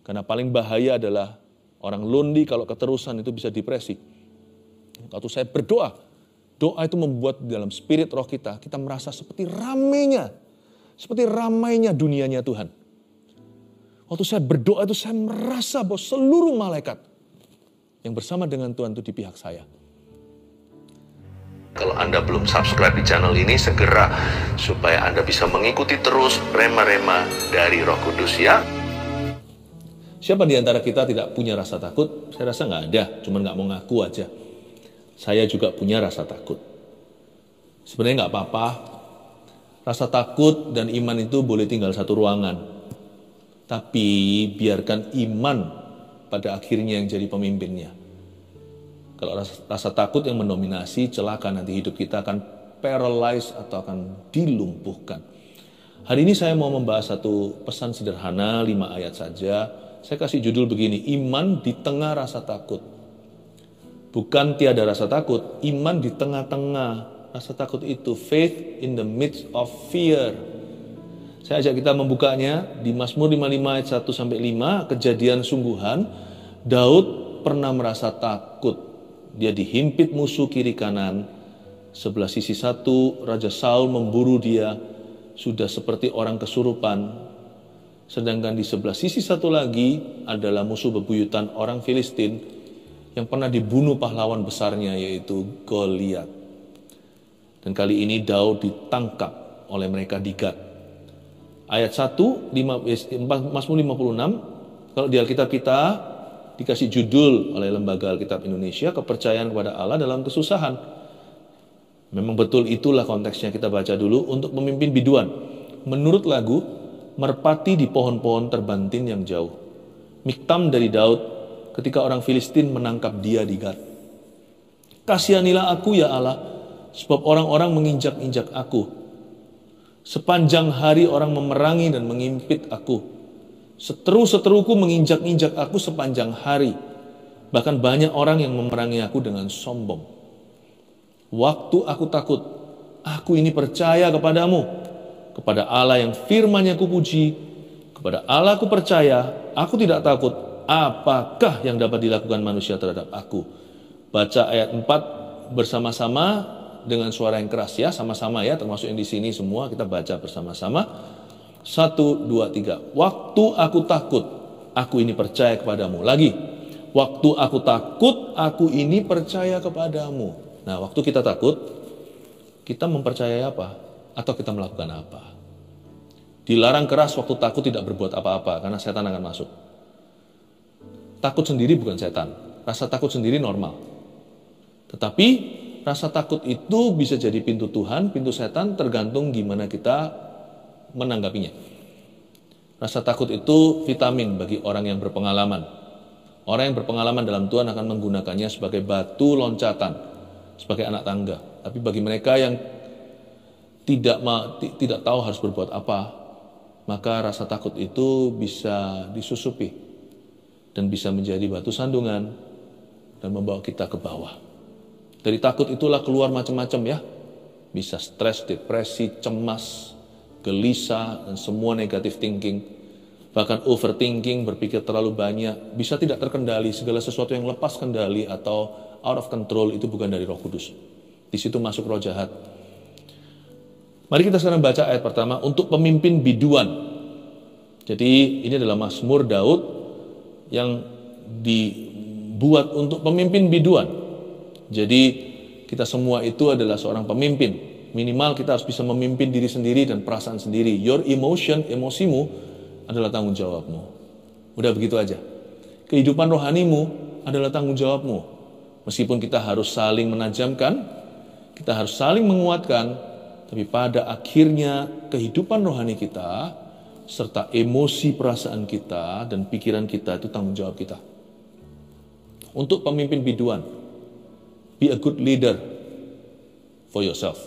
Karena paling bahaya adalah orang lonely kalau keterusan itu bisa depresi. Waktu saya berdoa, doa itu membuat dalam spirit roh kita merasa seperti ramainya dunianya Tuhan. Waktu saya berdoa itu saya merasa bahwa seluruh malaikat yang bersama dengan Tuhan itu di pihak saya. Kalau Anda belum subscribe di channel ini, segera supaya Anda bisa mengikuti terus rema-rema dari Roh Kudus ya. Siapa di antara kita tidak punya rasa takut? Saya rasa nggak ada, cuma nggak mau ngaku aja. Saya juga punya rasa takut. Sebenarnya nggak apa-apa. Rasa takut dan iman itu boleh tinggal satu ruangan. Tapi biarkan iman pada akhirnya yang jadi pemimpinnya. Kalau rasa takut yang mendominasi, celaka nanti hidup kita akan paralyzed atau akan dilumpuhkan. Hari ini saya mau membahas satu pesan sederhana, 5 ayat saja. Saya kasih judul begini, iman di tengah rasa takut. Bukan tiada rasa takut, iman di tengah-tengah rasa takut itu. Faith in the midst of fear. Saya ajak kita membukanya di Mazmur 55 ayat 1-5, kejadian sungguhan. Daud pernah merasa takut. Dia dihimpit musuh kiri kanan. Sebelah sisi satu, Raja Saul memburu dia. Sudah seperti orang kesurupan. Sedangkan di sebelah sisi satu lagi adalah musuh bebuyutan orang Filistin yang pernah dibunuh pahlawan besarnya yaitu Goliat. Dan kali ini Daud ditangkap oleh mereka di Gat. Ayat 1, Mazmur 56, kalau di Alkitab kita dikasih judul oleh Lembaga Alkitab Indonesia, kepercayaan kepada Allah dalam kesusahan. Memang betul itulah konteksnya, kita baca dulu. Untuk pemimpin biduan, menurut lagu, merpati di pohon-pohon terbantin yang jauh. Miktam dari Daud ketika orang Filistin menangkap dia di Gat. Kasihanilah aku ya Allah, sebab orang-orang menginjak-injak aku. Sepanjang hari orang memerangi dan mengimpit aku. Seteru-seteruku menginjak-injak aku sepanjang hari. Bahkan banyak orang yang memerangi aku dengan sombong. Waktu aku takut, aku ini percaya kepadamu. Kepada Allah yang firman-Nya kupuji, kepada Allah ku percaya, aku tidak takut. Apakah yang dapat dilakukan manusia terhadap aku? Baca ayat 4 bersama-sama dengan suara yang keras ya, sama-sama ya, termasuk yang di sini semua kita baca bersama-sama. 1, 2, 3. Waktu aku takut, aku ini percaya kepadamu. Lagi, waktu aku takut, aku ini percaya kepadamu. Nah, waktu kita takut, kita mempercayai apa? Atau kita melakukan apa? Dilarang keras waktu takut tidak berbuat apa-apa, karena setan akan masuk. Takut sendiri bukan setan. Rasa takut sendiri normal. Tetapi, rasa takut itu bisa jadi pintu Tuhan, pintu setan, tergantung gimana kita menanggapinya. Rasa takut itu vitamin bagi orang yang berpengalaman. Orang yang berpengalaman dalam Tuhan akan menggunakannya sebagai batu loncatan, sebagai anak tangga. Tapi bagi mereka yang tidak tahu harus berbuat apa, maka rasa takut itu bisa disusupi dan bisa menjadi batu sandungan dan membawa kita ke bawah. Dari takut itulah keluar macam-macam ya. Bisa stres, depresi, cemas, gelisah, dan semua negative thinking. Bahkan overthinking, berpikir terlalu banyak, bisa tidak terkendali. Segala sesuatu yang lepas kendali atau out of control itu bukan dari Roh Kudus. Di situ masuk roh jahat. Mari kita sekarang baca ayat pertama, untuk pemimpin biduan. Jadi ini adalah Mazmur Daud yang dibuat untuk pemimpin biduan. Jadi kita semua itu adalah seorang pemimpin. Minimal kita harus bisa memimpin diri sendiri dan perasaan sendiri. Your emotion, emosimu adalah tanggung jawabmu. Udah begitu aja. Kehidupan rohanimu adalah tanggung jawabmu. Meskipun kita harus saling menajamkan, kita harus saling menguatkan, tapi pada akhirnya kehidupan rohani kita, serta emosi perasaan kita dan pikiran kita itu tanggung jawab kita. Untuk pemimpin biduan, be a good leader for yourself.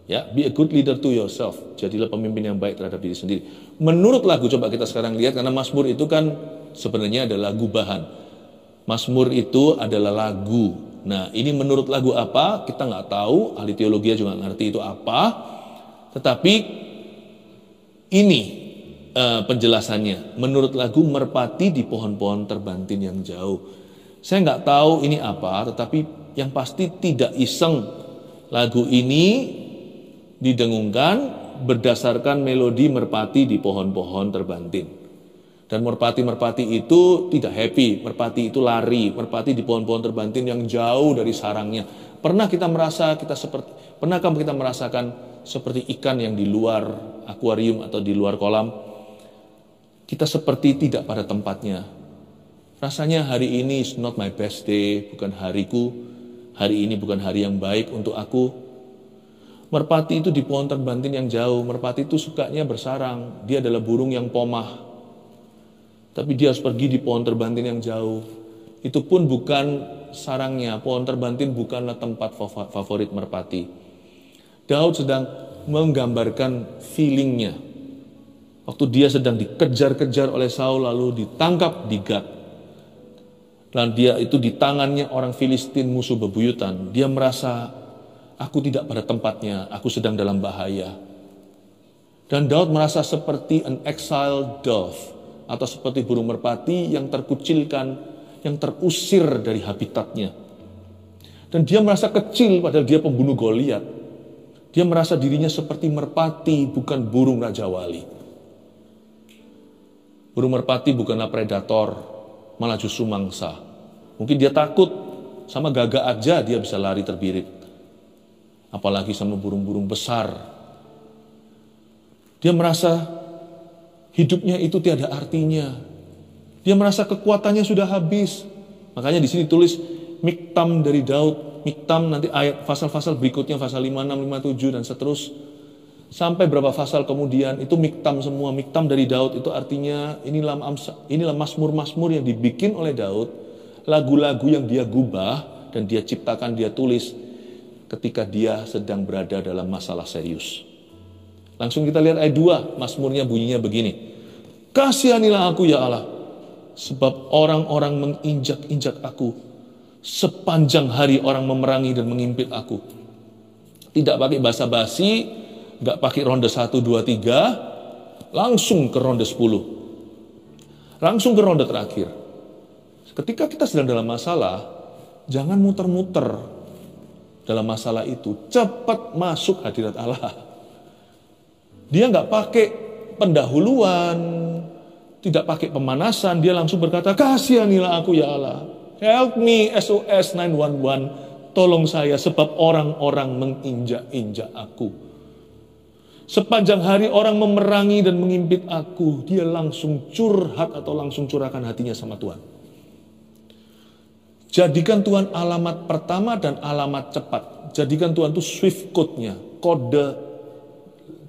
Ya, be a good leader to yourself. Jadilah pemimpin yang baik terhadap diri sendiri. Menurut lagu, coba kita sekarang lihat, karena Mazmur itu kan sebenarnya adalah lagu bahan. Mazmur itu adalah lagu. Nah, ini menurut lagu apa? Kita nggak tahu, ahli teologi juga nggak ngerti itu apa. Tetapi ini penjelasannya. Menurut lagu Merpati di Pohon-Pohon Terbantin yang Jauh. Saya nggak tahu ini apa, tetapi yang pasti tidak iseng. Lagu ini didengungkan berdasarkan melodi merpati di pohon-pohon terbantin. Dan merpati-merpati itu tidak happy, merpati itu lari, merpati di pohon-pohon terbantin yang jauh dari sarangnya. Pernahkah kita merasakan seperti ikan yang di luar akuarium atau di luar kolam? Kita seperti tidak pada tempatnya. Rasanya hari ini is not my best day, bukan hariku. Hari ini bukan hari yang baik untuk aku. Merpati itu di pohon terbantin yang jauh. Merpati itu sukanya bersarang. Dia adalah burung yang pomah. Tapi dia harus pergi di pohon terbantin yang jauh. Itu pun bukan sarangnya. Pohon terbantin bukanlah tempat favorit merpati. Daud sedang menggambarkan feelingnya. Waktu dia sedang dikejar-kejar oleh Saul lalu ditangkap di Gat. Dan dia itu di tangannya orang Filistin musuh bebuyutan. Dia merasa, aku tidak pada tempatnya, aku sedang dalam bahaya. Dan Daud merasa seperti an exiled dove, atau seperti burung merpati yang terkucilkan, yang terusir dari habitatnya. Dan dia merasa kecil padahal dia pembunuh Goliat. Dia merasa dirinya seperti merpati, bukan burung Raja Wali. Burung merpati bukanlah predator, malah justru mangsa. Mungkin dia takut, sama gagak aja dia bisa lari terbirit. Apalagi sama burung-burung besar. Dia merasa hidupnya itu tiada artinya. Dia merasa kekuatannya sudah habis. Makanya di sini tulis miktam dari Daud. Miktam nanti ayat pasal-pasal berikutnya, pasal 56, 57 dan seterusnya. Sampai berapa pasal kemudian itu miktam semua. Miktam dari Daud itu artinya inilah mazmur-mazmur yang dibikin oleh Daud. Lagu-lagu yang dia gubah dan dia ciptakan, dia tulis ketika dia sedang berada dalam masalah serius. Langsung kita lihat ayat 2, mazmurnya bunyinya begini. Kasihanilah aku ya Allah, sebab orang-orang menginjak-injak aku. Sepanjang hari orang memerangi dan mengimpit aku. Tidak pakai basa-basi, gak pakai ronde 1, 2, 3, langsung ke ronde 10. Langsung ke ronde terakhir. Ketika kita sedang dalam masalah, jangan muter-muter dalam masalah itu. Cepat masuk hadirat Allah. Dia nggak pakai pendahuluan, tidak pakai pemanasan, dia langsung berkata, kasihanilah aku ya Allah. Help me, SOS 911, tolong saya sebab orang-orang menginjak-injak aku. Sepanjang hari orang memerangi dan mengimpit aku, dia langsung curhat atau langsung curahkan hatinya sama Tuhan. Jadikan Tuhan alamat pertama dan alamat cepat. Jadikan Tuhan itu swift code-nya, kode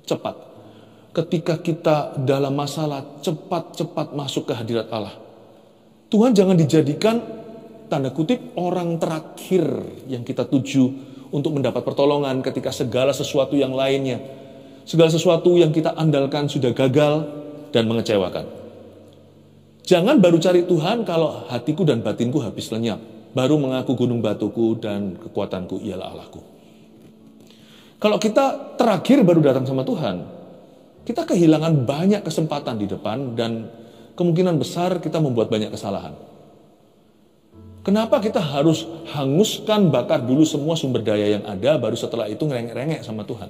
cepat. Ketika kita dalam masalah, cepat-cepat masuk ke hadirat Allah. Tuhan jangan dijadikan, tanda kutip, orang terakhir yang kita tuju untuk mendapat pertolongan ketika segala sesuatu yang lainnya, segala sesuatu yang kita andalkan sudah gagal dan mengecewakan. Jangan baru cari Tuhan kalau hatiku dan batinku habis lenyap. Baru mengaku gunung batuku dan kekuatanku ialah Allahku. Kalau kita terakhir baru datang sama Tuhan, kita kehilangan banyak kesempatan di depan dan kemungkinan besar kita membuat banyak kesalahan. Kenapa kita harus hanguskan, bakar dulu semua sumber daya yang ada, baru setelah itu ngerengek-rengek sama Tuhan?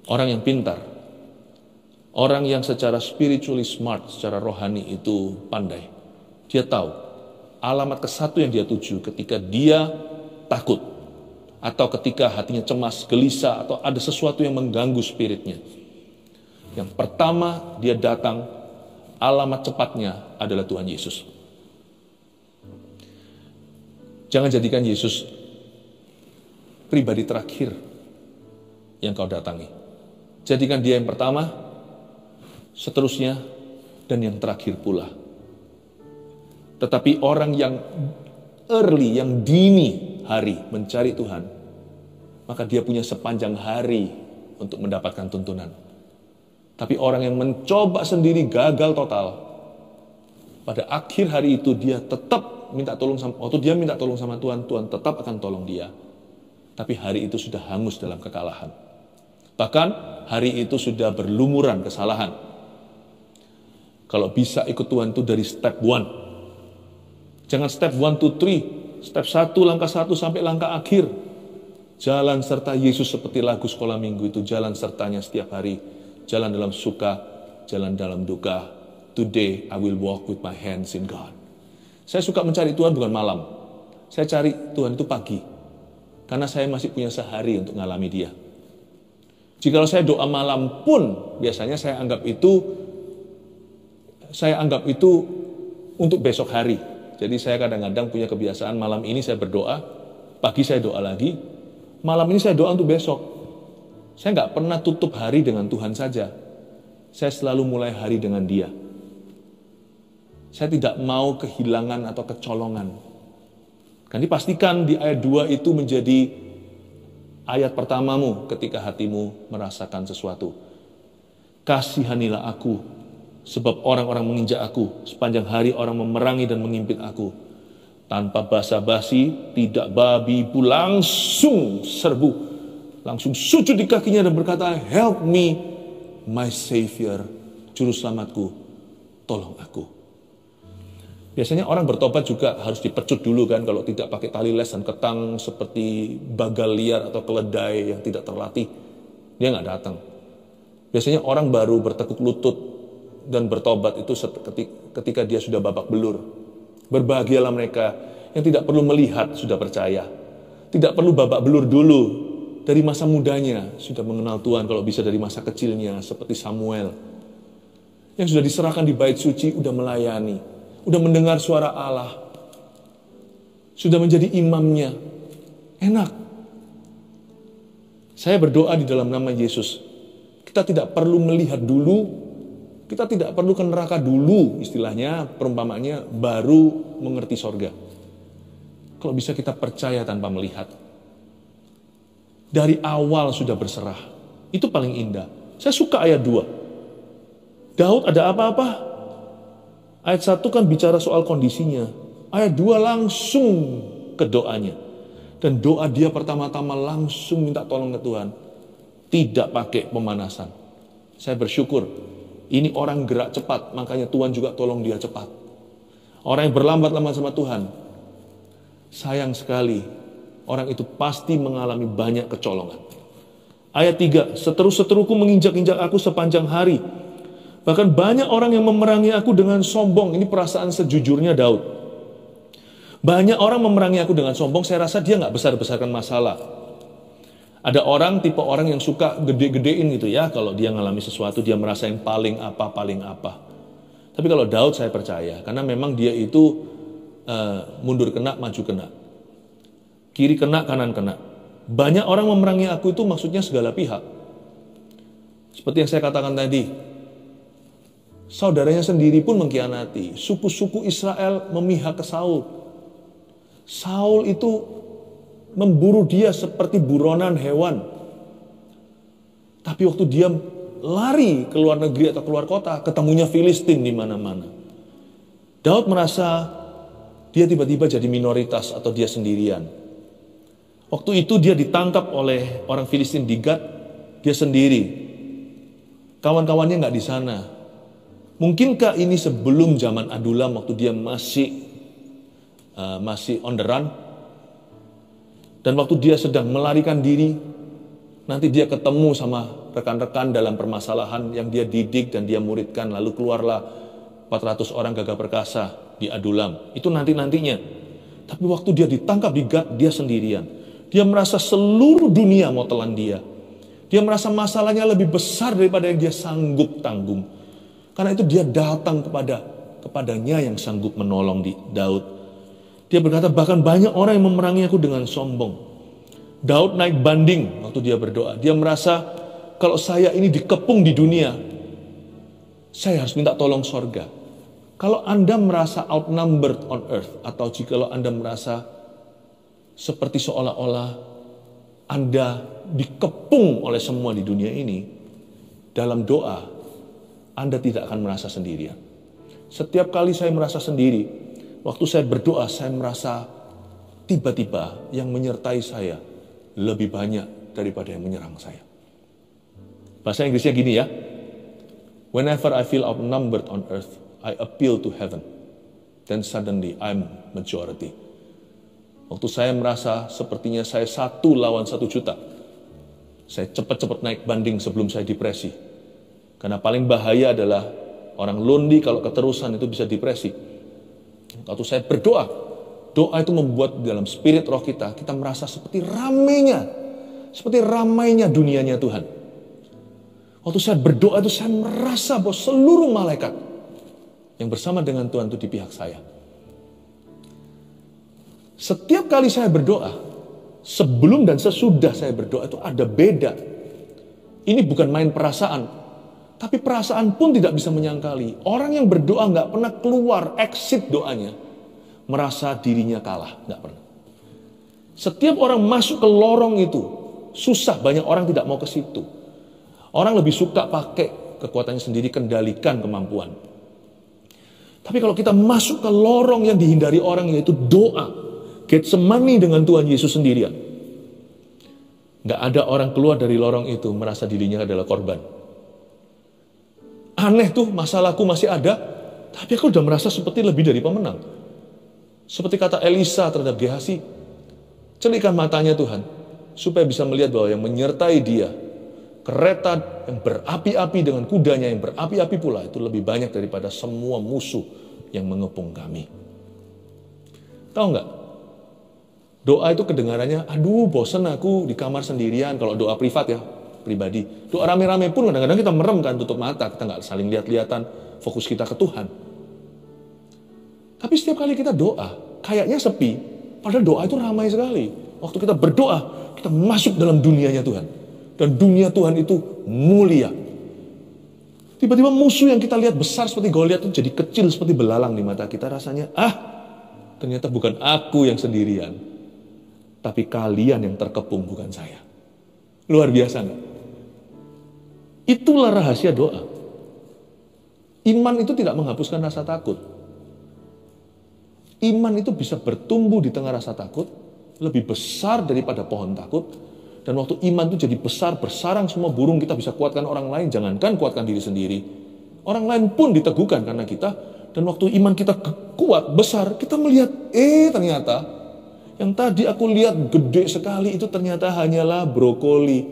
Orang yang pintar, orang yang secara spiritually smart, secara rohani itu pandai. Dia tahu alamat ke-1 yang dia tuju ketika dia takut, atau ketika hatinya cemas, gelisah, atau ada sesuatu yang mengganggu spiritnya. Yang pertama dia datang, alamat cepatnya adalah Tuhan Yesus. Jangan jadikan Yesus pribadi terakhir yang kau datangi. Jadikan dia yang pertama, seterusnya, dan yang terakhir pula. Tetapi orang yang early, yang dini hari mencari Tuhan, maka dia punya sepanjang hari untuk mendapatkan tuntunan. Tapi orang yang mencoba sendiri gagal total, pada akhir hari itu dia tetap minta tolong sama, waktu dia minta tolong sama Tuhan, Tuhan tetap akan tolong dia. Tapi hari itu sudah hangus dalam kekalahan. Bahkan hari itu sudah berlumuran kesalahan. Kalau bisa ikut Tuhan itu dari step 1. Jangan step 1, 2, 3. Step 1, langkah 1 sampai langkah akhir. Jalan serta Yesus seperti lagu sekolah minggu itu. Jalan sertanya setiap hari. Jalan dalam suka, jalan dalam duka. Today I will walk with my hands in God. Saya suka mencari Tuhan bukan malam. Saya cari Tuhan itu pagi. Karena saya masih punya sehari untuk ngalami Dia. Jikalau saya doa malam pun, biasanya saya anggap itu untuk besok hari. Jadi saya kadang-kadang punya kebiasaan malam ini saya berdoa, pagi saya doa lagi, malam ini saya doa untuk besok. Saya nggak pernah tutup hari dengan Tuhan saja. Saya selalu mulai hari dengan Dia. Saya tidak mau kehilangan atau kecolongan. Kan dipastikan di ayat 2 itu menjadi ayat pertamamu ketika hatimu merasakan sesuatu. Kasihanilah aku, sebab orang-orang menginjak aku, sepanjang hari orang memerangi dan mengimpit aku. Tanpa basa-basi, tidak babi ibu, langsung serbu, langsung sujud di kakinya dan berkata, help me, my Savior, Juru Selamatku, tolong aku. Biasanya orang bertobat juga harus dipecut dulu kan, kalau tidak pakai tali les dan ketang seperti bagal liar atau keledai yang tidak terlatih, dia nggak datang. Biasanya orang baru bertekuk lutut dan bertobat itu ketika dia sudah babak belur. Berbahagialah mereka yang tidak perlu melihat sudah percaya. Tidak perlu babak belur dulu. Dari masa mudanya sudah mengenal Tuhan, kalau bisa dari masa kecilnya seperti Samuel. Yang sudah diserahkan di bait suci, udah melayani. Udah mendengar suara Allah. Sudah menjadi imamnya. Enak. Saya berdoa di dalam nama Yesus. Kita tidak perlu melihat dulu. Kita tidak perlu ke neraka dulu, istilahnya, perumpamaannya, baru mengerti sorga. Kalau bisa kita percaya tanpa melihat. Dari awal sudah berserah. Itu paling indah. Saya suka ayat 2. Daud ada apa-apa? Ayat 1 kan bicara soal kondisinya. Ayat 2 langsung ke doanya. Dan doa dia pertama-tama langsung minta tolong ke Tuhan. Tidak pakai pemanasan. Saya bersyukur. Ini orang gerak cepat, makanya Tuhan juga tolong dia cepat. Orang yang berlambat-lambat sama Tuhan, sayang sekali, orang itu pasti mengalami banyak kecolongan. Ayat 3, seteru-seteruku menginjak-injak aku sepanjang hari. Bahkan banyak orang yang memerangi aku dengan sombong. Ini perasaan sejujurnya Daud. Banyak orang memerangi aku dengan sombong, saya rasa dia nggak besar-besarkan masalah. Ada orang, tipe orang yang suka gede-gedein gitu ya. Kalau dia ngalami sesuatu, dia merasa yang paling apa. Tapi kalau Daud saya percaya, karena memang dia itu mundur kena, maju kena. Kiri kena, kanan kena. Banyak orang memerangi aku itu maksudnya segala pihak. Seperti yang saya katakan tadi, saudaranya sendiri pun mengkhianati. Suku-suku Israel memihak ke Saul. Saul itu memburu dia seperti buronan hewan. Tapi waktu dia lari ke luar negeri atau keluar kota, ketemunya Filistin di mana-mana. Daud merasa dia tiba-tiba jadi minoritas atau dia sendirian. Waktu itu dia ditangkap oleh orang Filistin di Gat, dia sendiri. Kawan-kawannya nggak di sana. Mungkinkah ini sebelum zaman Adulam waktu dia masih on the run? Dan waktu dia sedang melarikan diri, nanti dia ketemu sama rekan-rekan dalam permasalahan yang dia didik dan dia muridkan. Lalu keluarlah 400 orang gagah perkasa di Adulam. Itu nanti-nantinya. Tapi waktu dia ditangkap di Gat, dia sendirian. Dia merasa seluruh dunia mau telan dia. Dia merasa masalahnya lebih besar daripada yang dia sanggup tanggung. Karena itu dia datang kepadanya yang sanggup menolong Daud. Dia berkata, bahkan banyak orang yang memerangi aku dengan sombong. Daud naik banding waktu dia berdoa. Dia merasa, kalau saya ini dikepung di dunia, saya harus minta tolong sorga. Kalau Anda merasa outnumbered on earth, atau jikalau Anda merasa seperti seolah-olah Anda dikepung oleh semua di dunia ini, dalam doa, Anda tidak akan merasa sendirian. Setiap kali saya merasa sendiri, waktu saya berdoa, saya merasa tiba-tiba yang menyertai saya lebih banyak daripada yang menyerang saya. Bahasa Inggrisnya gini ya. Whenever I feel outnumbered on earth, I appeal to heaven. Then suddenly I'm majority. Waktu saya merasa sepertinya saya 1 lawan 1 juta, saya cepat-cepat naik banding sebelum saya depresi. Karena paling bahaya adalah orang lonely kalau keterusan itu bisa depresi. Waktu saya berdoa, doa itu membuat dalam spirit roh kita merasa seperti ramainya dunianya Tuhan. Waktu saya berdoa itu saya merasa bahwa seluruh malaikat yang bersama dengan Tuhan itu di pihak saya. Setiap kali saya berdoa, sebelum dan sesudah saya berdoa itu ada beda. Ini bukan main perasaan. Tapi perasaan pun tidak bisa menyangkali. Orang yang berdoa nggak pernah keluar, exit doanya, merasa dirinya kalah, nggak pernah. Setiap orang masuk ke lorong itu, susah, banyak orang tidak mau ke situ. Orang lebih suka pakai kekuatannya sendiri, kendalikan kemampuan. Tapi kalau kita masuk ke lorong yang dihindari orang, yaitu doa, Getsemani dengan Tuhan Yesus sendirian, nggak ada orang keluar dari lorong itu merasa dirinya adalah korban. Aneh tuh, masalahku masih ada, tapi aku udah merasa seperti lebih dari pemenang. Seperti kata Elisa terhadap Gehazi, celikkan matanya Tuhan, supaya bisa melihat bahwa yang menyertai dia, kereta yang berapi-api dengan kudanya yang berapi-api pula, itu lebih banyak daripada semua musuh yang mengepung kami. Tahu nggak? Doa itu kedengarannya, aduh bosen aku di kamar sendirian, kalau doa privat ya, pribadi. Doa rame-rame pun kadang-kadang kita merem kan, tutup mata, kita nggak saling lihat-lihatan, fokus kita ke Tuhan. Tapi setiap kali kita doa, kayaknya sepi, padahal doa itu ramai sekali. Waktu kita berdoa, kita masuk dalam dunianya Tuhan. Dan dunia Tuhan itu mulia. Tiba-tiba musuh yang kita lihat besar seperti Goliat itu jadi kecil seperti belalang di mata kita. Rasanya, ternyata bukan aku yang sendirian, tapi kalian yang terkepung, bukan saya. Luar biasa nggak? Itulah rahasia doa. Iman itu tidak menghapuskan rasa takut. Iman itu bisa bertumbuh di tengah rasa takut, lebih besar daripada pohon takut. Dan waktu iman itu jadi besar, bersarang semua burung, kita bisa kuatkan orang lain, jangankan kuatkan diri sendiri. Orang lain pun diteguhkan karena kita. Dan waktu iman kita kuat, besar, kita melihat, ternyata yang tadi aku lihat gede sekali itu ternyata hanyalah brokoli.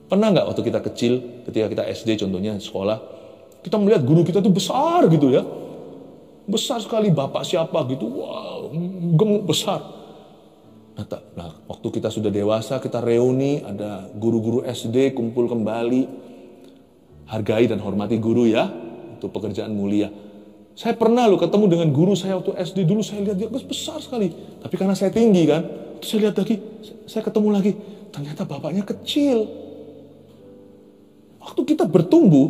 Pernah nggak waktu kita kecil, ketika kita SD contohnya sekolah, kita melihat guru kita tuh besar gitu ya. Besar sekali, bapak siapa gitu, wow, gemuk besar. Nah, waktu kita sudah dewasa, kita reuni, ada guru-guru SD kumpul kembali. Hargai dan hormati guru ya, itu pekerjaan mulia. Saya pernah ketemu dengan guru saya waktu SD dulu, saya lihat dia besar sekali. Tapi karena saya tinggi kan, terus saya lihat lagi, saya ketemu lagi, ternyata bapaknya kecil. Waktu kita bertumbuh,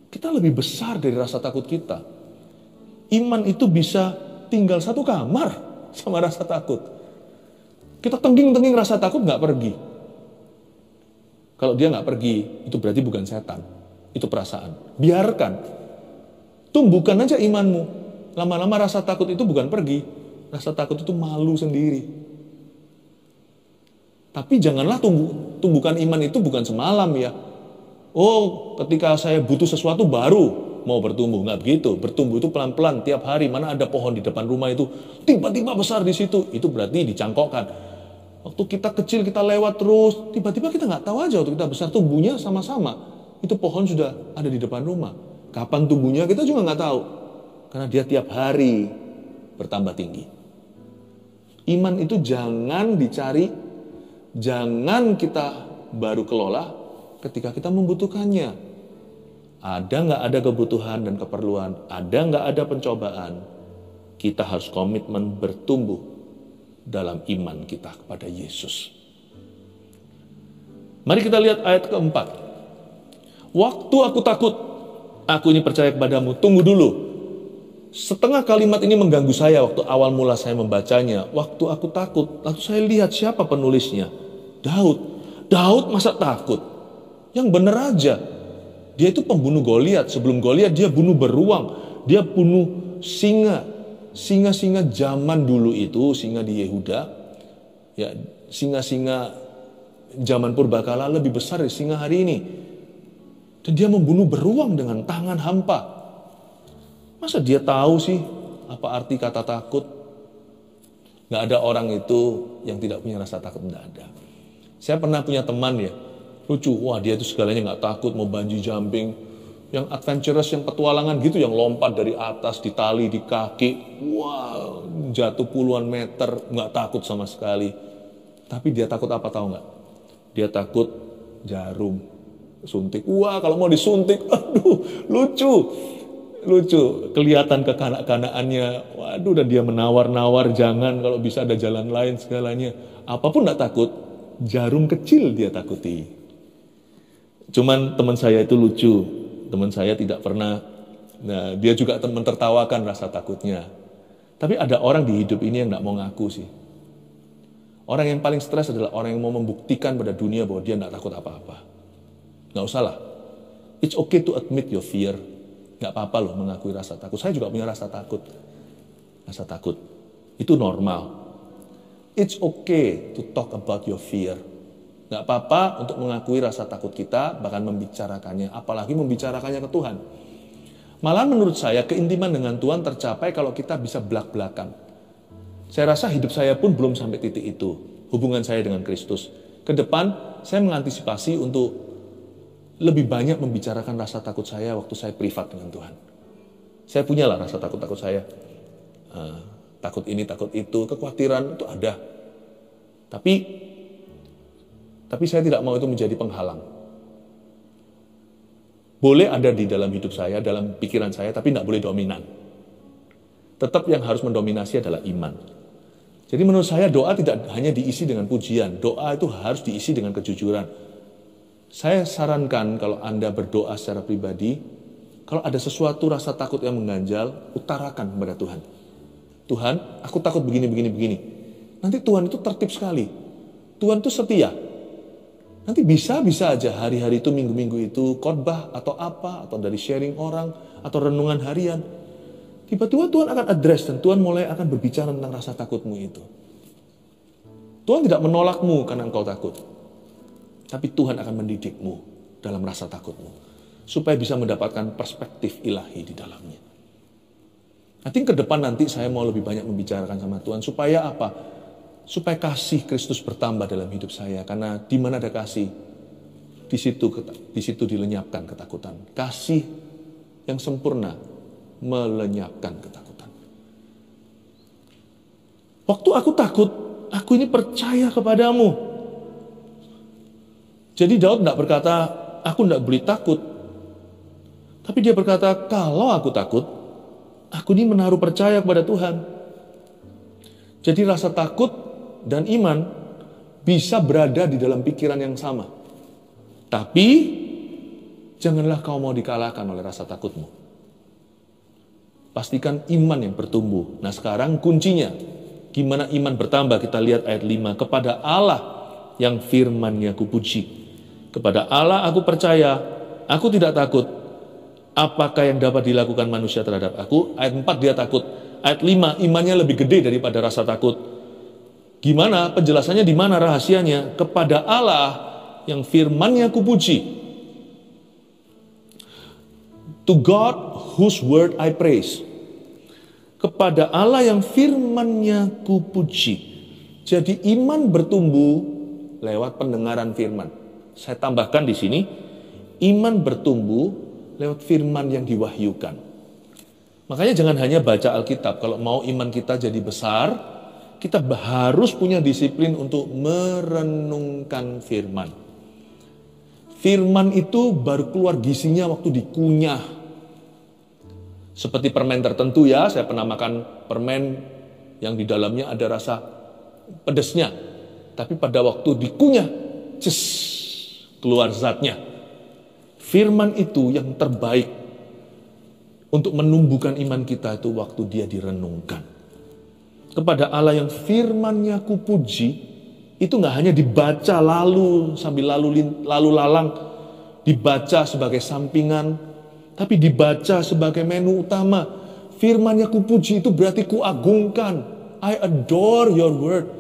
kita lebih besar dari rasa takut kita. Iman itu bisa tinggal satu kamar sama rasa takut. Kita tengging-tengging rasa takut nggak pergi. Kalau dia nggak pergi, itu berarti bukan setan, itu perasaan. Biarkan, tumbuhkan aja imanmu. Lama-lama rasa takut itu bukan pergi, rasa takut itu malu sendiri. Tapi janganlah tumbuhkan iman itu bukan semalam ya. Ketika saya butuh sesuatu baru mau bertumbuh, nggak begitu. Bertumbuh itu pelan-pelan, tiap hari. Mana ada pohon di depan rumah itu tiba-tiba besar di situ, itu berarti dicangkokkan. Waktu kita kecil kita lewat terus, tiba-tiba kita nggak tahu aja waktu kita besar tumbuhnya sama-sama. Itu pohon sudah ada di depan rumah. Kapan tumbuhnya kita juga nggak tahu, karena dia tiap hari bertambah tinggi. Iman itu jangan dicari, jangan kita baru kelola ketika kita membutuhkannya. Ada nggak ada kebutuhan dan keperluan, ada nggak ada pencobaan, kita harus komitmen bertumbuh dalam iman kita kepada Yesus. Mari kita lihat ayat keempat. Waktu aku takut, aku ini percaya kepadamu. Tunggu dulu. Setengah kalimat ini mengganggu saya waktu awal mula saya membacanya. Waktu aku takut, lalu saya lihat siapa penulisnya. Daud masa takut? Yang benar aja. Dia itu pembunuh Goliat. Sebelum Goliat dia bunuh beruang. Dia bunuh singa. Singa-singa zaman dulu itu, singa di Yehuda. Ya, singa-singa zaman purbakala lebih besar dari singa hari ini. Dan dia membunuh beruang dengan tangan hampa. Masa dia tahu sih apa arti kata takut? Nggak ada orang itu yang tidak punya rasa takut, nggak ada. Saya pernah punya teman ya, lucu, wah dia itu segalanya nggak takut, mau bungee jumping, yang adventurous, yang petualangan gitu, yang lompat dari atas, di tali, di kaki, wah jatuh puluhan meter, nggak takut sama sekali. Tapi dia takut apa tahu nggak? Dia takut jarum, suntik. Wah kalau mau disuntik, aduh lucu, kelihatan kekanak-kanakannya. Waduh, dan dia menawar-nawar, jangan, kalau bisa ada jalan lain segalanya. Apapun nggak takut, jarum kecil dia takuti. Cuman teman saya itu lucu, teman saya tidak pernah, nah dia juga mentertawakan rasa takutnya. Tapi ada orang di hidup ini yang nggak mau ngaku sih. Orang yang paling stres adalah orang yang mau membuktikan pada dunia bahwa dia nggak takut apa-apa. Nggak usah lah. It's okay to admit your fear. Nggak apa-apa loh mengakui rasa takut. Saya juga punya rasa takut. Rasa takut. Itu normal. It's okay to talk about your fear. Nggak apa-apa untuk mengakui rasa takut kita, bahkan membicarakannya. Apalagi membicarakannya ke Tuhan. Malah menurut saya keintiman dengan Tuhan tercapai kalau kita bisa belak-belakan. Saya rasa hidup saya pun belum sampai titik itu. Hubungan saya dengan Kristus. Ke depan saya mengantisipasi untuk lebih banyak membicarakan rasa takut saya waktu saya privat dengan Tuhan. Saya punyalah rasa takut-takut saya. Takut ini, takut itu, kekhawatiran itu ada. Tapi saya tidak mau itu menjadi penghalang. Boleh ada di dalam hidup saya, dalam pikiran saya, tapi tidak boleh dominan. Tetap yang harus mendominasi adalah iman. Jadi menurut saya doa tidak hanya diisi dengan pujian. Doa itu harus diisi dengan kejujuran. Saya sarankan kalau Anda berdoa secara pribadi, kalau ada sesuatu rasa takut yang mengganjal, utarakan kepada Tuhan. Tuhan, aku takut begini. Nanti Tuhan itu tertib sekali. Tuhan itu setia. Nanti bisa aja hari-hari itu, minggu-minggu itu, khotbah atau apa, atau dari sharing orang, atau renungan harian. Tiba-tiba Tuhan akan address dan Tuhan mulai akan berbicara tentang rasa takutmu itu. Tuhan tidak menolakmu karena engkau takut. Tapi Tuhan akan mendidikmu dalam rasa takutmu. Supaya bisa mendapatkan perspektif ilahi di dalamnya. Ke depan nanti saya mau lebih banyak membicarakan sama Tuhan. Supaya apa? Supaya kasih Kristus bertambah dalam hidup saya. Karena di mana ada kasih, di situ dilenyapkan ketakutan. Kasih yang sempurna melenyapkan ketakutan. Waktu aku takut, aku ini percaya kepadamu. Jadi Daud tidak berkata, aku tidak boleh takut. Tapi dia berkata, kalau aku takut, aku ini menaruh percaya kepada Tuhan. Jadi rasa takut dan iman bisa berada di dalam pikiran yang sama. Tapi, janganlah kau mau dikalahkan oleh rasa takutmu. Pastikan iman yang bertumbuh. Nah sekarang kuncinya, gimana iman bertambah? Kita lihat ayat 5. Kepada Allah yang firman-Nya kupuji. Kepada Allah aku percaya, aku tidak takut. Apakah yang dapat dilakukan manusia terhadap aku? Ayat 4 dia takut. Ayat 5 imannya lebih gede daripada rasa takut. Gimana? Penjelasannya di mana rahasianya? Kepada Allah yang firman-Nya kupuji. To God whose word I praise. Kepada Allah yang firman-Nya kupuji. Jadi iman bertumbuh lewat pendengaran firman. Saya tambahkan di sini, iman bertumbuh lewat firman yang diwahyukan. Makanya jangan hanya baca Alkitab. Kalau mau iman kita jadi besar, kita harus punya disiplin untuk merenungkan firman. Firman itu baru keluar gizinya waktu dikunyah. Seperti permen tertentu ya, saya pernah makan permen yang di dalamnya ada rasa pedasnya. Tapi pada waktu dikunyah, keluar zatnya. Firman itu yang terbaik untuk menumbuhkan iman kita itu waktu dia direnungkan. Kepada Allah yang firman-Nya kupuji, itu nggak hanya dibaca lalu sambil lalu lalang, dibaca sebagai sampingan, tapi dibaca sebagai menu utama. Firman-Nya kupuji itu berarti kuagungkan. I adore your word.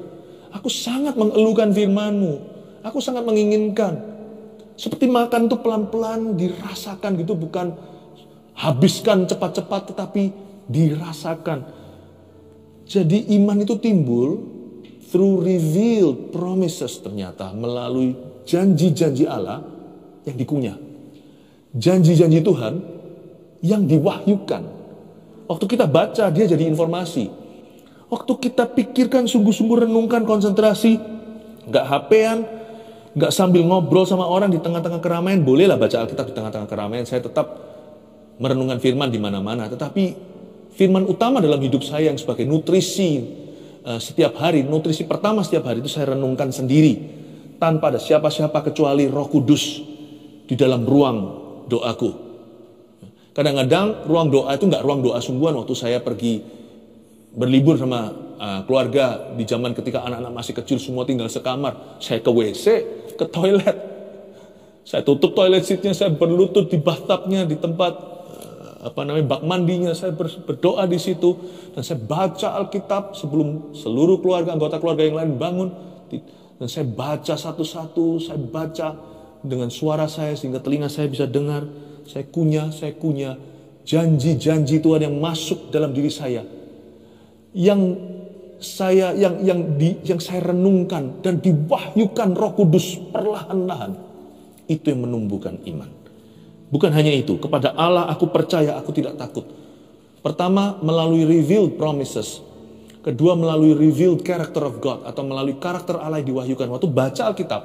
Aku sangat mengeluhkan firman-Mu. Aku sangat menginginkan. Seperti makan tuh pelan-pelan dirasakan gitu, bukan habiskan cepat-cepat tetapi dirasakan. Jadi iman itu timbul through revealed promises, ternyata melalui janji-janji Allah yang dikunyah. Janji-janji Tuhan yang diwahyukan. Waktu kita baca dia jadi informasi. Waktu kita pikirkan, sungguh-sungguh renungkan, konsentrasi, gak HP-an, gak sambil ngobrol sama orang di tengah-tengah keramaian. Bolehlah baca Alkitab di tengah-tengah keramaian, saya tetap merenungkan firman di mana-mana. Tetapi firman utama dalam hidup saya yang sebagai nutrisi setiap hari, nutrisi pertama setiap hari itu saya renungkan sendiri. Tanpa ada siapa-siapa kecuali Roh Kudus di dalam ruang doaku. Kadang-kadang ruang doa itu gak ruang doa sungguhan. Waktu saya pergi berlibur sama keluarga di zaman ketika anak-anak masih kecil, semua tinggal sekamar, saya ke WC, ke toilet, saya tutup toilet seatnya, saya berlutut di bathtubnya, di tempat bak mandinya, saya berdoa di situ, dan saya baca Alkitab sebelum seluruh keluarga, anggota keluarga yang lain bangun, dan saya baca satu-satu, saya baca dengan suara saya sehingga telinga saya bisa dengar, saya kunyah janji-janji Tuhan yang masuk dalam diri saya, yang saya renungkan dan diwahyukan Roh Kudus perlahan-lahan. Itu yang menumbuhkan iman. Bukan hanya itu, kepada Allah aku percaya, aku tidak takut. Pertama, melalui revealed promises. Kedua, melalui revealed character of God, atau melalui karakter Allah yang diwahyukan. Waktu baca Alkitab,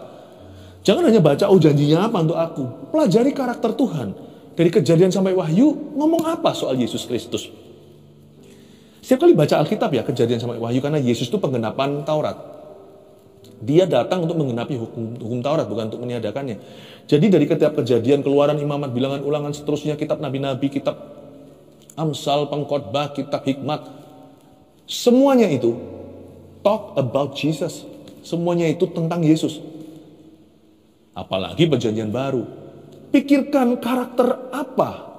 jangan hanya baca, janjinya apa untuk aku. Pelajari karakter Tuhan. Dari Kejadian sampai Wahyu, ngomong apa soal Yesus Kristus. Setiap kali baca Alkitab ya, Kejadian sampai Wahyu, karena Yesus itu penggenapan Taurat. Dia datang untuk menggenapi hukum Taurat, bukan untuk meniadakannya. Jadi dari setiap Kejadian, Keluaran, Imamat, Bilangan, Ulangan, seterusnya, kitab Nabi-Nabi, kitab Amsal, Pengkhotbah, kitab Hikmat, semuanya itu talk about Jesus. Semuanya itu tentang Yesus. Apalagi Perjanjian Baru. Pikirkan karakter apa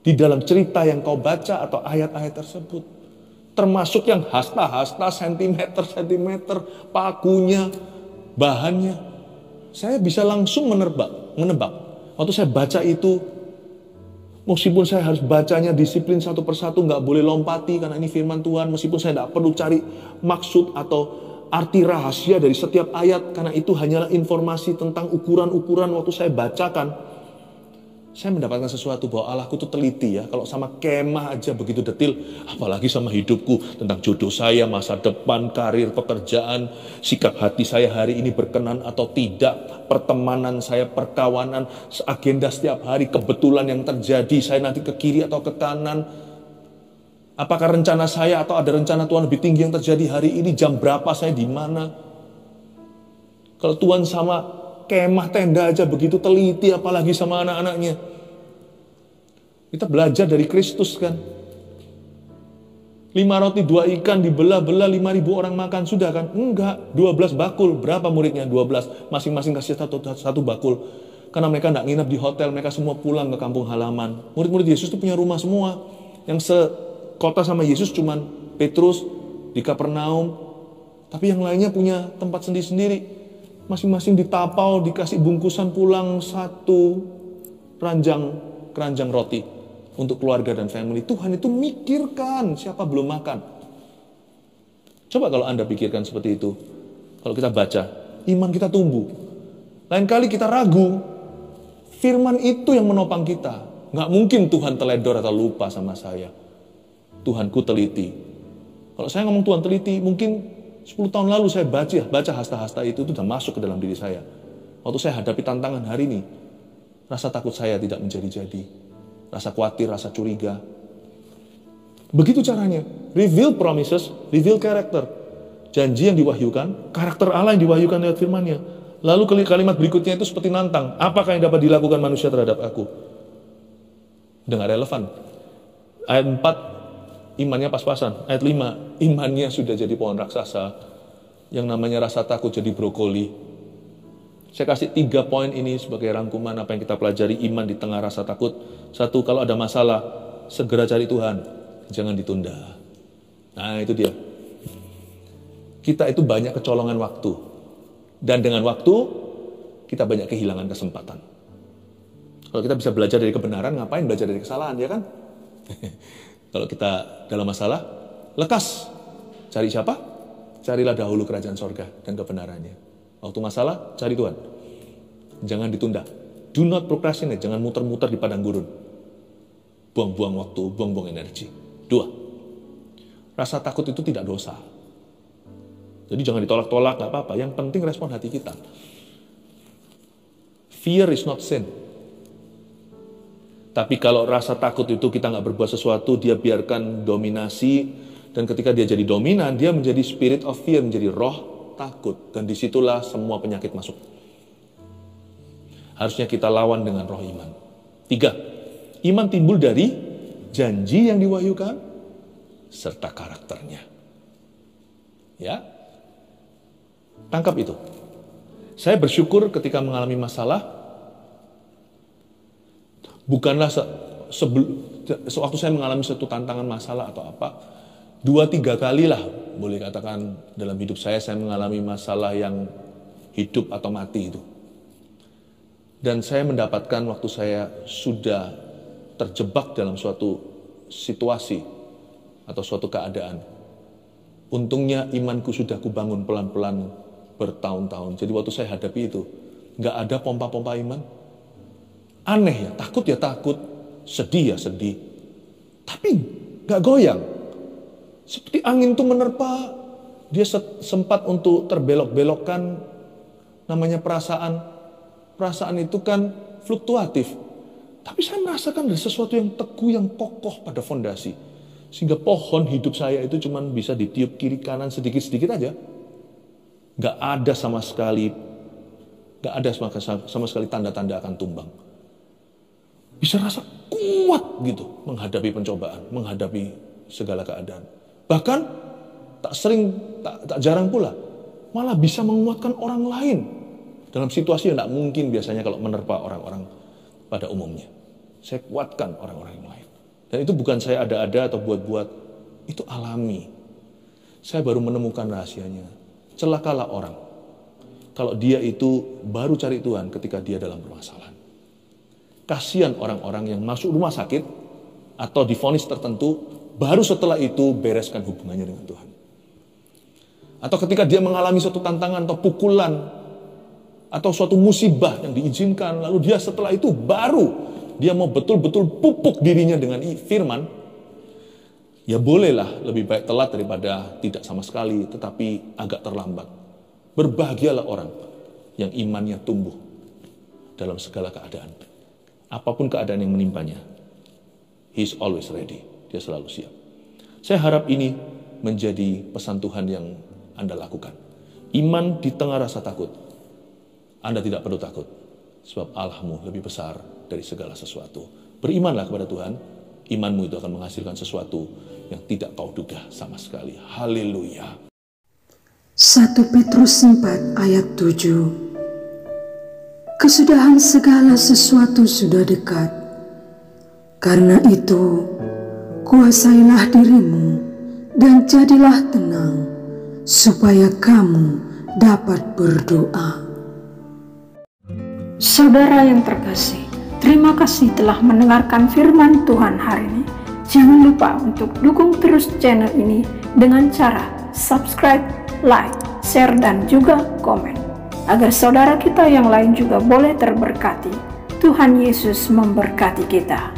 di dalam cerita yang kau baca atau ayat-ayat tersebut. Termasuk yang hasta-hasta, sentimeter, pakunya, bahannya. Saya bisa langsung menebak. Waktu saya baca itu, meskipun saya harus bacanya disiplin satu persatu, gak boleh lompati karena ini firman Tuhan. Meskipun saya gak perlu cari maksud atau arti rahasia dari setiap ayat, karena itu hanyalah informasi tentang ukuran-ukuran waktu saya bacakan. Saya mendapatkan sesuatu bahwa Allahku itu teliti ya. Kalau sama kemah aja begitu detil, apalagi sama hidupku, tentang jodoh saya, masa depan, karir, pekerjaan, sikap hati saya hari ini berkenan atau tidak, pertemanan saya, perkawanan, agenda setiap hari, kebetulan yang terjadi, saya nanti ke kiri atau ke kanan. Apakah rencana saya atau ada rencana Tuhan lebih tinggi yang terjadi hari ini, jam berapa saya di mana. Kalau Tuhan sama kemah tenda aja begitu teliti, apalagi sama anak-anaknya. Kita belajar dari Kristus kan. 5 roti 2 ikan dibelah-belah, 5.000 orang makan, sudah kan? Enggak, 12 bakul. Berapa muridnya? 12. Masing-masing kasih satu bakul. Karena mereka enggak nginep di hotel, mereka semua pulang ke kampung halaman. Murid-murid Yesus itu punya rumah semua. Yang sekota sama Yesus cuman Petrus di Kapernaum. Tapi yang lainnya punya tempat sendiri-sendiri. Masing-masing ditapau, dikasih bungkusan pulang 1 keranjang roti untuk keluarga dan family. Tuhan itu mikirkan siapa belum makan. Coba kalau Anda pikirkan seperti itu. Kalau kita baca, iman kita tumbuh. Lain kali kita ragu, firman itu yang menopang kita. Nggak mungkin Tuhan teledor atau lupa sama saya. Tuhanku teliti. Kalau saya ngomong Tuhan teliti, mungkin 10 tahun lalu saya baca hasta-hasta itu sudah masuk ke dalam diri saya. Waktu saya hadapi tantangan hari ini, rasa takut saya tidak menjadi-jadi. Rasa khawatir, rasa curiga. Begitu caranya. Reveal promises, reveal character. Janji yang diwahyukan, karakter Allah yang diwahyukan lewat firman-Nya. Lalu kalimat berikutnya itu seperti nantang. Apakah yang dapat dilakukan manusia terhadap aku? Udah gak relevan. Ayat 4, imannya pas-pasan. Ayat 5, imannya sudah jadi pohon raksasa. Yang namanya rasa takut jadi brokoli. Saya kasih 3 poin ini sebagai rangkuman apa yang kita pelajari iman di tengah rasa takut. 1, kalau ada masalah, segera cari Tuhan. Jangan ditunda. Nah itu dia. Kita itu banyak kecolongan waktu. Dan dengan waktu, kita banyak kehilangan kesempatan. Kalau kita bisa belajar dari kebenaran, ngapain belajar dari kesalahan, ya kan? Kalau kita dalam masalah, lekas. Cari siapa? Carilah dahulu kerajaan sorga dan kebenarannya. Waktu masalah, cari Tuhan. Jangan ditunda. Do not procrastinate, jangan muter-muter di padang gurun. Buang-buang waktu, buang-buang energi. 2, rasa takut itu tidak dosa. Jadi jangan ditolak-tolak, gak apa-apa. Yang penting respon hati kita. Fear is not sin. Tapi kalau rasa takut itu kita gak berbuat sesuatu, dia biarkan dominasi. Dan ketika dia jadi dominan, dia menjadi spirit of fear, menjadi roh takut. Dan disitulah semua penyakit masuk. Harusnya kita lawan dengan roh iman. 3, iman timbul dari janji yang diwahyukan, serta karakternya. Ya, tangkap itu. Saya bersyukur ketika mengalami masalah, bukanlah sewaktu saya mengalami satu tantangan masalah atau apa, 2-3 kali lah, boleh katakan dalam hidup saya mengalami masalah yang hidup atau mati itu. Dan saya mendapatkan waktu saya sudah terjebak dalam suatu situasi atau suatu keadaan. Untungnya imanku sudah kubangun pelan-pelan bertahun-tahun. Jadi waktu saya hadapi itu, nggak ada pompa-pompa iman. Aneh ya takut, sedih ya sedih. Tapi nggak goyang. Seperti angin itu menerpa, dia sempat untuk terbelok-belokkan, namanya perasaan. Perasaan itu kan fluktuatif. Tapi saya merasakan ada sesuatu yang teguh, yang kokoh pada fondasi. Sehingga pohon hidup saya itu cuma bisa ditiup kiri kanan sedikit-sedikit aja. Gak ada sama sekali tanda-tanda akan tumbang. Bisa rasa kuat gitu menghadapi pencobaan, menghadapi segala keadaan. Bahkan tak jarang pula malah bisa menguatkan orang lain dalam situasi yang tidak mungkin biasanya kalau menerpa orang-orang pada umumnya. Saya kuatkan orang-orang yang lain. Dan itu bukan saya ada-ada atau buat-buat, itu alami. Saya baru menemukan rahasianya. Celakalah orang kalau dia itu baru cari Tuhan ketika dia dalam permasalahan. Kasihan orang-orang yang masuk rumah sakit atau divonis tertentu, baru setelah itu bereskan hubungannya dengan Tuhan. Atau ketika dia mengalami suatu tantangan atau pukulan atau suatu musibah yang diizinkan, lalu dia setelah itu baru dia mau betul-betul pupuk dirinya dengan firman, ya bolehlah lebih baik telat daripada tidak sama sekali, tetapi agak terlambat. Berbahagialah orang yang imannya tumbuh dalam segala keadaan. Apapun keadaan yang menimpanya, he is always ready. Dia selalu siap. Saya harap ini menjadi pesan Tuhan yang Anda lakukan. Iman di tengah rasa takut. Anda tidak perlu takut, sebab Allahmu lebih besar dari segala sesuatu. Berimanlah kepada Tuhan, imanmu itu akan menghasilkan sesuatu yang tidak kau duga sama sekali. Haleluya. 1 Petrus 4 ayat 7. Kesudahan segala sesuatu sudah dekat. Karena itu, kuasailah dirimu dan jadilah tenang, supaya kamu dapat berdoa. Saudara yang terkasih, terima kasih telah mendengarkan firman Tuhan hari ini. Jangan lupa untuk dukung terus channel ini dengan cara subscribe, like, share, dan juga komen. Agar saudara kita yang lain juga boleh terberkati. Tuhan Yesus memberkati kita.